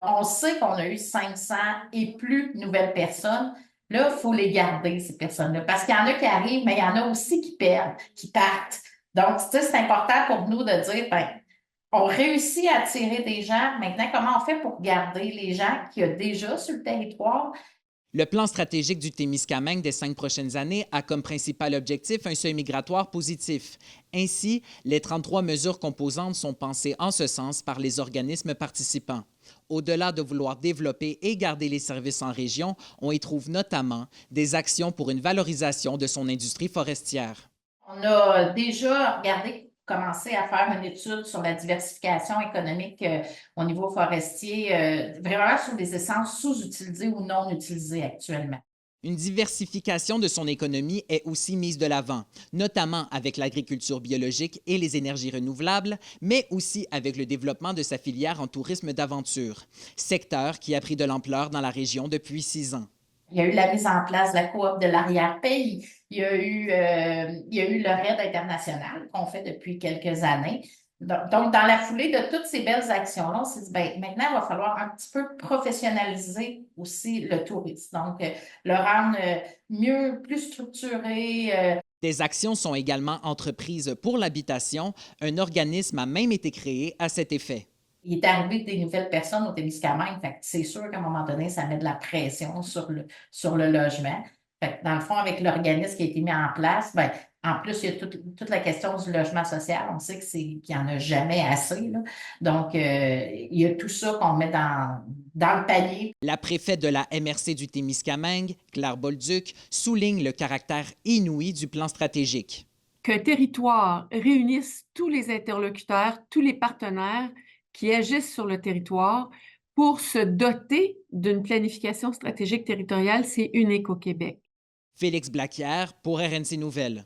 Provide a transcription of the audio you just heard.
On sait qu'on a eu 500 et plus nouvelles personnes. Là, il faut les garder, ces personnes-là, parce qu'il y en a qui arrivent, mais il y en a aussi qui perdent, qui partent. Donc, tu sais, c'est important pour nous de dire, ben, on réussit à attirer des gens. Maintenant, comment on fait pour garder les gens qu'il y a déjà sur le territoire? Le plan stratégique du Témiscamingue des 5 prochaines années a comme principal objectif un seuil migratoire positif. Ainsi, les 33 mesures composantes sont pensées en ce sens par les organismes participants. Au-delà de vouloir développer et garder les services en région, on y trouve notamment des actions pour une valorisation de son industrie forestière. On a déjà regardé, commencé à faire une étude sur la diversification économique au niveau forestier, vraiment sur les essences sous-utilisées ou non utilisées actuellement. Une diversification de son économie est aussi mise de l'avant, notamment avec l'agriculture biologique et les énergies renouvelables, mais aussi avec le développement de sa filière en tourisme d'aventure, secteur qui a pris de l'ampleur dans la région depuis 6 ans. Il y a eu la mise en place de la coop de l'arrière-pays. Il y a eu le RAID international qu'on fait depuis quelques années. Donc, dans la foulée de toutes ces belles actions-là, on s'est dit, ben, maintenant, il va falloir un petit peu professionnaliser aussi le tourisme. Donc, le rendre mieux, plus structuré. Des actions sont également entreprises pour l'habitation. Un organisme a même été créé à cet effet. Il est arrivé des nouvelles personnes au Témiscamingue. Fait que c'est sûr qu'à un moment donné, ça met de la pression sur le logement. Fait que dans le fond, avec l'organisme qui a été mis en place, ben, en plus, il y a toute la question du logement social. On sait qu'il n'y en a jamais assez, là. Donc, il y a tout ça qu'on met dans le panier. La préfète de la MRC du Témiscamingue, Claire Bolduc, souligne le caractère inouï du plan stratégique. Qu'un territoire réunisse tous les interlocuteurs, tous les partenaires qui agissent sur le territoire pour se doter d'une planification stratégique territoriale, c'est unique au Québec. Félix Blaquière pour RNC Nouvelles.